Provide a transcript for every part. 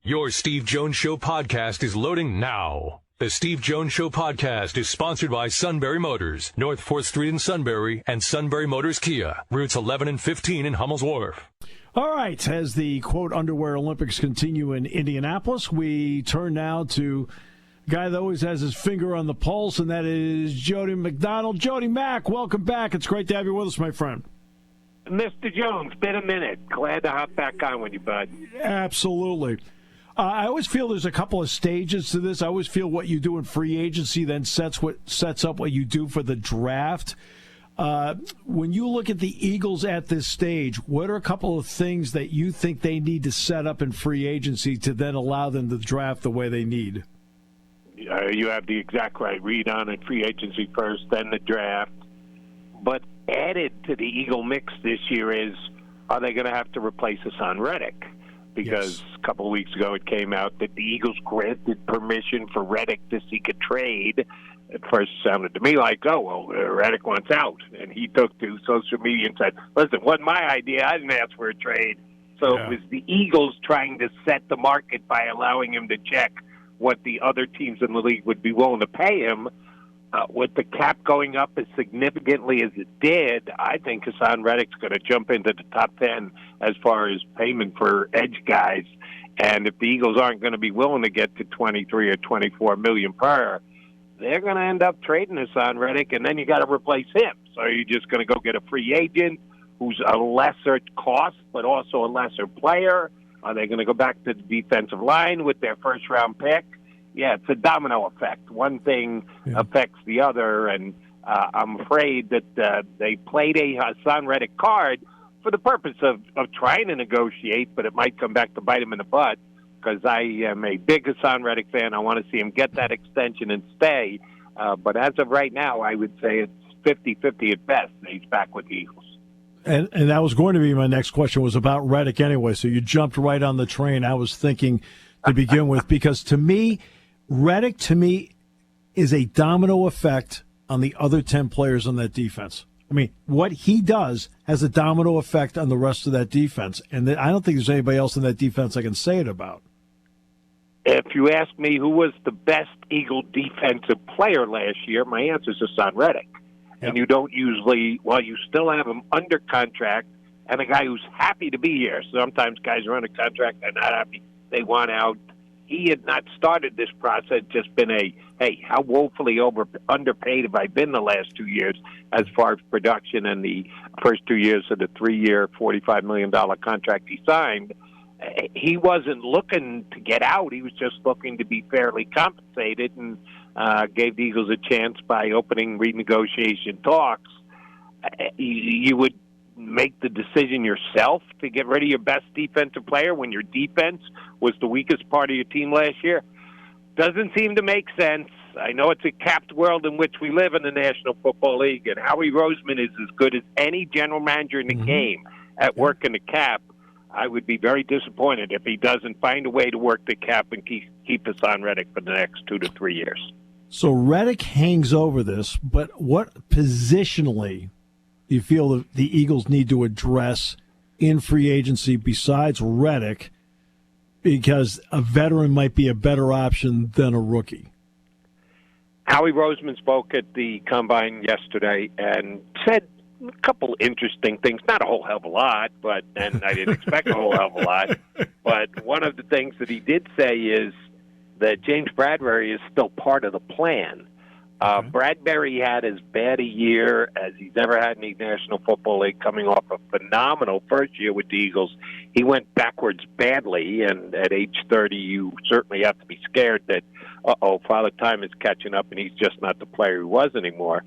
Your Steve Jones Show podcast is loading now. The Steve Jones Show podcast is sponsored by Sunbury Motors, North 4th Street in Sunbury, and Sunbury Motors Kia, routes 11 and 15 in Hummel's Wharf. All right, as the, quote, underwear Olympics continue in Indianapolis, we turn now to a guy that always has his finger on the pulse, and that is Jody McDonald. Jody Mac, welcome back. It's great to have you with us, my friend. Mr. Jones, been a minute. Glad to hop back on with you, bud. Absolutely. I always feel there's a couple of stages to this. I always feel what you do in free agency then sets up what you do for the draft. When you look at the Eagles at this stage, what are a couple of things that you think they need to set up in free agency to then allow them to draft the way they need? You have the exact right read on it. Free agency first, then the draft. But added to the Eagle mix this year is, are they going to have to replace Haason Reddick? Because yes. A couple of weeks ago it came out that the Eagles granted permission for Reddick to seek a trade. At first it sounded to me like, Reddick wants out. And he took to social media and said, listen, it wasn't my idea. I didn't ask for a trade. So It was the Eagles trying to set the market by allowing him to check what the other teams in the league would be willing to pay him. With the cap going up as significantly as it did, I think Haason Reddick's going to jump into the top 10 as far as payment for edge guys. And if the Eagles aren't going to be willing to get to 23 or 24 million per, they're going to end up trading Haason Reddick, and then you got to replace him. So you're just going to go get a free agent who's a lesser cost but also a lesser player. Are they going to go back to the defensive line with their first-round pick? Yeah, it's a domino effect. One thing affects the other, and I'm afraid that they played a Haason Reddick card for the purpose of trying to negotiate, but it might come back to bite him in the butt because I am a big Haason Reddick fan. I want to see him get that extension and stay. But as of right now, I would say it's 50-50 at best that he's back with the Eagles. And that was going to be my next question, was about Reddick anyway, so you jumped right on the train I was thinking to begin with, because to me, Reddick, is a domino effect on the other 10 players on that defense. I mean, what he does has a domino effect on the rest of that defense, and I don't think there's anybody else in that defense I can say it about. If you ask me who was the best Eagle defensive player last year, my answer is Haason Reddick. Yep. And you don't usually, you still have him under contract and a guy who's happy to be here. Sometimes guys are under contract, they're not happy, they want out. He had not started this process, just been hey, how woefully underpaid have I been the last 2 years as far as production, and the first 2 years of the 3-year, $45 million contract he signed. He wasn't looking to get out. He was just looking to be fairly compensated, and gave the Eagles a chance by opening renegotiation talks. You would make the decision yourself to get rid of your best defensive player when your defense was the weakest part of your team last year? Doesn't seem to make sense. I know it's a capped world in which we live in the National Football League, and Howie Roseman is as good as any general manager in the game at working the cap. I would be very disappointed if he doesn't find a way to work the cap and keep Haason Reddick for the next 2 to 3 years. So Reddick hangs over this, but what positionally do you feel that the Eagles need to address in free agency besides Reddick, because a veteran might be a better option than a rookie? Howie Roseman spoke at the Combine yesterday and said a couple interesting things. Not a whole hell of a lot, and I didn't expect a whole hell of a lot. But one of the things that he did say is that James Bradbury is still part of the plan. Bradbury had as bad a year as he's ever had in the National Football League, coming off a phenomenal first year with the Eagles. He went backwards badly, and at age 30, you certainly have to be scared that, Father Time is catching up, and he's just not the player he was anymore.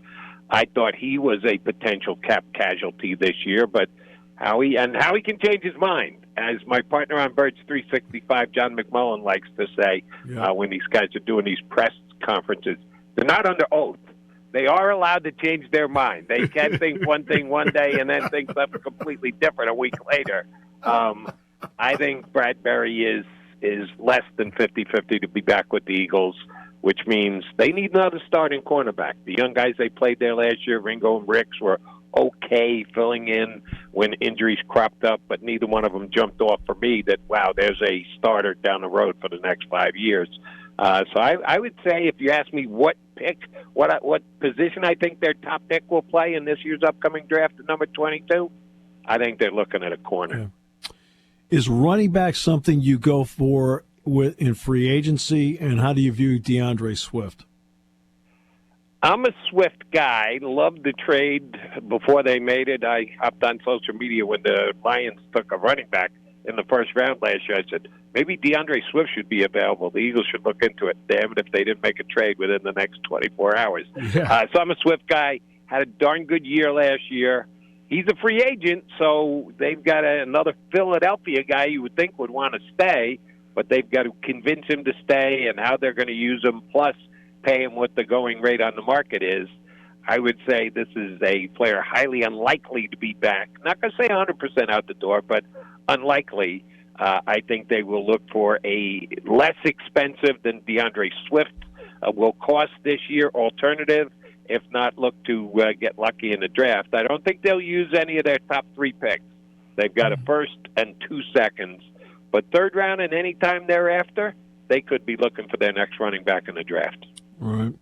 I thought he was a potential cap casualty this year, but Howie can change his mind. As my partner on Birds 365, John McMullen, likes to say, when these guys are doing these press conferences, they're not under oath. They are allowed to change their mind. They can think one thing one day and then think something completely different a week later. I think Bradbury is less than 50-50 to be back with the Eagles, which means they need another starting cornerback. The young guys they played there last year, Ringo and Ricks, were okay filling in when injuries cropped up, but neither one of them jumped off for me that, wow, there's a starter down the road for the next 5 years. So I would say, if you ask me what position I think their top pick will play in this year's upcoming draft at number 22, I think they're looking at a corner. Yeah. Is running back something you go for in free agency, and how do you view DeAndre Swift? I'm a Swift guy. Loved the trade before they made it. I hopped on social media when the Lions took a running back in the first round last year. I said, maybe DeAndre Swift should be available. The Eagles should look into it. Damn it if they didn't make a trade within the next 24 hours. Yeah. So I'm a Swift guy. Had a darn good year last year. He's a free agent, so they've got another Philadelphia guy you would think would want to stay, but they've got to convince him to stay and how they're going to use him, plus pay him what the going rate on the market is. I would say this is a player highly unlikely to be back. Not going to say 100% out the door, but unlikely. I think they will look for a less expensive than DeAndre Swift will cost this year alternative, if not look to get lucky in the draft. I don't think they'll use any of their top 3 picks. They've got a first and 2 seconds. But third round and any time thereafter, they could be looking for their next running back in the draft. Right.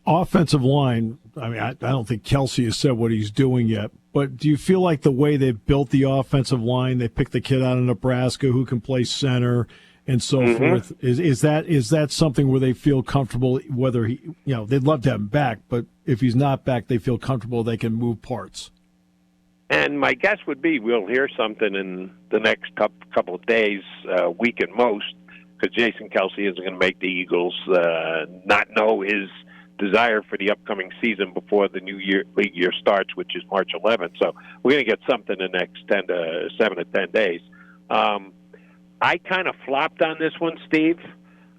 Offensive line, I mean, I don't think Kelsey has said what he's doing yet, but do you feel like the way they built the offensive line, they picked the kid out of Nebraska who can play center and so forth, is that something where they feel comfortable, whether he, they'd love to have him back, but if he's not back, they feel comfortable they can move parts? And my guess would be we'll hear something in the next couple of days, week at most, because Jason Kelsey isn't going to make the Eagles not know his desire for the upcoming season before the new league year starts, which is March 11th. So we're going to get something in the next 7 to 10 days. I kind of flopped on this one, Steve.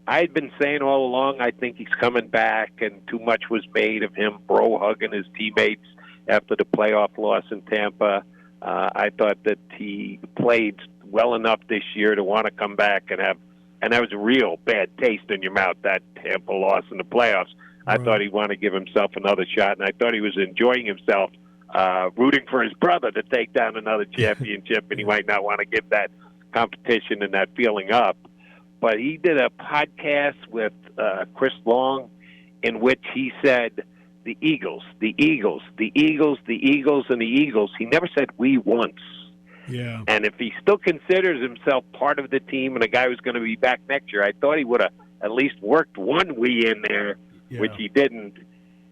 I had been saying all along I think he's coming back, and too much was made of him bro-hugging his teammates after the playoff loss in Tampa. I thought that he played well enough this year to want to come back and that was a real bad taste in your mouth, that Tampa loss in the playoffs. I thought he'd want to give himself another shot, and I thought he was enjoying himself, rooting for his brother to take down another championship, and he might not want to give that competition and that feeling up. But he did a podcast with Chris Long in which he said, the Eagles, the Eagles, the Eagles, the Eagles, and the Eagles. He never said we once. Yeah. And if he still considers himself part of the team and a guy who's going to be back next year, I thought he would have at least worked one we in there, which he didn't.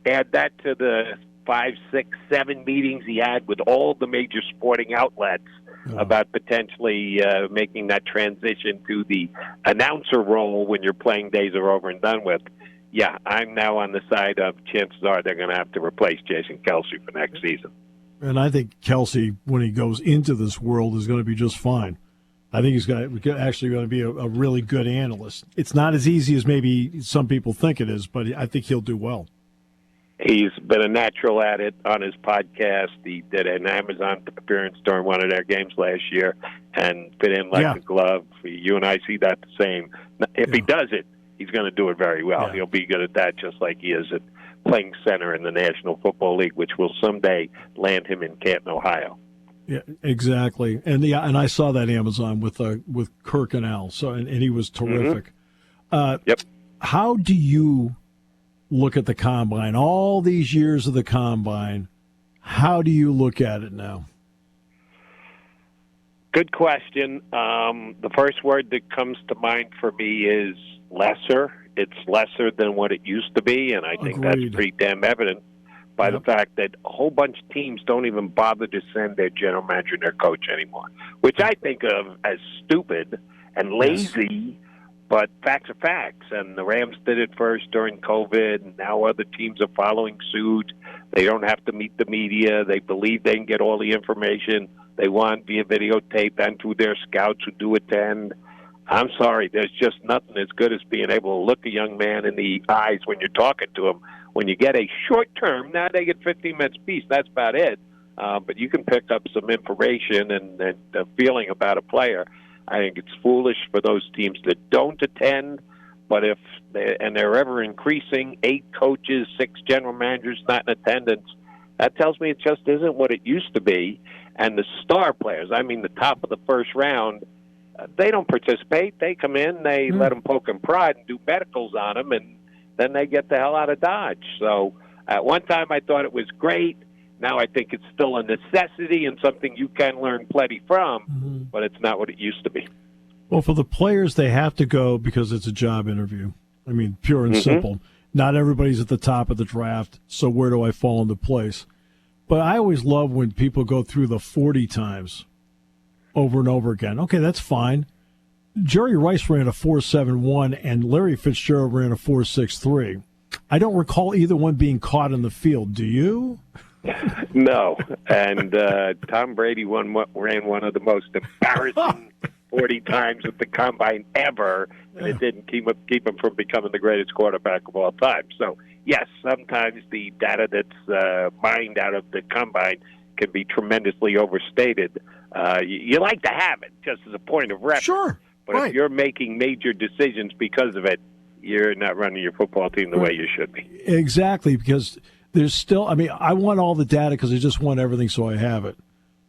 Add that to the 5, 6, 7 meetings he had with all the major sporting outlets about potentially making that transition to the announcer role when your playing days are over and done with. Yeah, I'm now on the side of chances are they're going to have to replace Jason Kelsey for next season. And I think Kelsey, when he goes into this world, is going to be just fine. I think he's actually going to be a really good analyst. It's not as easy as maybe some people think it is, but I think he'll do well. He's been a natural at it on his podcast. He did an Amazon appearance during one of their games last year and fit in like a glove. You and I see that the same. If he does it, he's going to do it very well. He'll be good at that just like he is at playing center in the National Football League, which will someday land him in Canton, Ohio. Yeah, exactly. And I saw that Amazon with Kirk and Al. So and he was terrific. Yep. How do you look at the combine? All these years of the combine, how do you look at it now? Good question. The first word that comes to mind for me is lesser. It's lesser than what it used to be, and I think that's pretty damn evident by the fact that a whole bunch of teams don't even bother to send their general manager and their coach anymore, which I think of as stupid and lazy, but facts are facts. And the Rams did it first during COVID, and now other teams are following suit. They don't have to meet the media. They believe they can get all the information they want via videotape and through their scouts who do attend. I'm sorry, there's just nothing as good as being able to look a young man in the eyes when you're talking to him. When you get a short term, now they get 15 minutes apiece, that's about it. But you can pick up some information and a feeling about a player. I think it's foolish for those teams that don't attend, but if they're ever increasing, 8 coaches, 6 general managers not in attendance, That tells me it just isn't what it used to be. And the star players, I mean the top of the first round, they don't participate. They come in, they let them poke and prod and do medicals on them, and then they get the hell out of Dodge. So at one time I thought it was great. Now I think it's still a necessity and something you can learn plenty from, but it's not what it used to be. Well, for the players, they have to go because it's a job interview. I mean, pure and simple. Not everybody's at the top of the draft, so where do I fall into place? But I always love when people go through the 40 times over and over again. Okay, that's fine. Jerry Rice ran a 4.71 and Larry Fitzgerald ran a 4.63. I don't recall either one being caught in the field. Do you? No. And Tom Brady ran one of the most embarrassing 40 times at the combine ever, and it didn't keep him from becoming the greatest quarterback of all time. So, yes, sometimes the data that's mined out of the combine can be tremendously overstated. You like to have it just as a point of reference. Sure. But if you're making major decisions because of it, you're not running your football team the way you should be. Exactly, because there's still, I mean, I want all the data because I just want everything so I have it.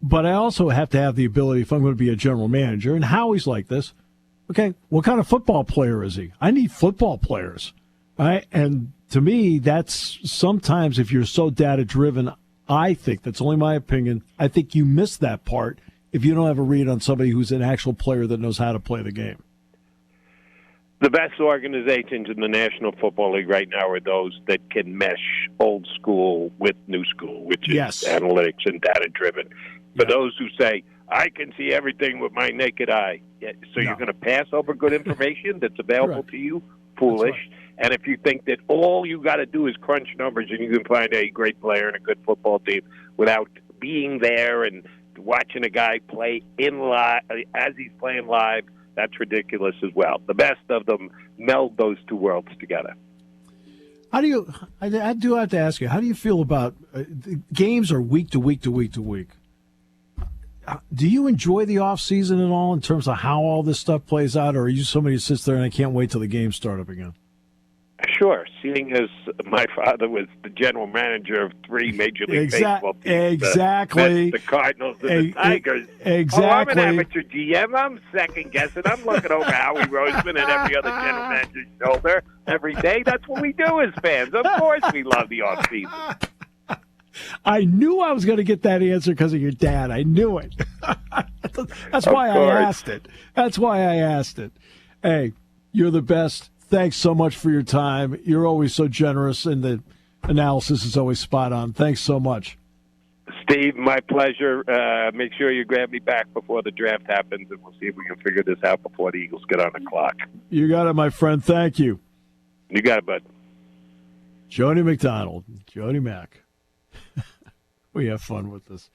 But I also have to have the ability, if I'm going to be a general manager, and Howie's like this, okay, what kind of football player is he? I need football players. Right? And to me, that's sometimes if you're so data-driven, I think, that's only my opinion, I think you miss that part if you don't have a read on somebody who's an actual player that knows how to play the game. The best organizations in the National Football League right now are those that can mesh old school with new school, which is analytics and data-driven. For those who say, I can see everything with my naked eye, so you're going to pass over good information that's available to you? Foolish. Right. And if you think that all you got to do is crunch numbers and you can find a great player and a good football team without being there and watching a guy play in live as he's playing live, that's ridiculous as well. The best of them meld those two worlds together. How do you? I do have to ask you. How do you feel about games are week to week to week to week? Do you enjoy the off season at all in terms of how all this stuff plays out, or are you somebody who sits there and I can't wait till the games start up again? Sure. Seeing as my father was the general manager of 3 Major League Baseball teams, the Cardinals and the Tigers. Exactly. Oh, I'm an amateur GM. I'm second-guessing. I'm looking over Howie Roseman and every other general manager's shoulder every day. That's what we do as fans. Of course we love the offseason. I knew I was going to get that answer because of your dad. I knew it. That's why I asked it. That's why I asked it. Hey, you're the best. Thanks so much for your time. You're always so generous, and the analysis is always spot on. Thanks so much. Steve, my pleasure. Make sure you grab me back before the draft happens, and we'll see if we can figure this out before the Eagles get on the clock. You got it, my friend. Thank you. You got it, bud. Jody McDonald, Jody Mac. We have fun with this.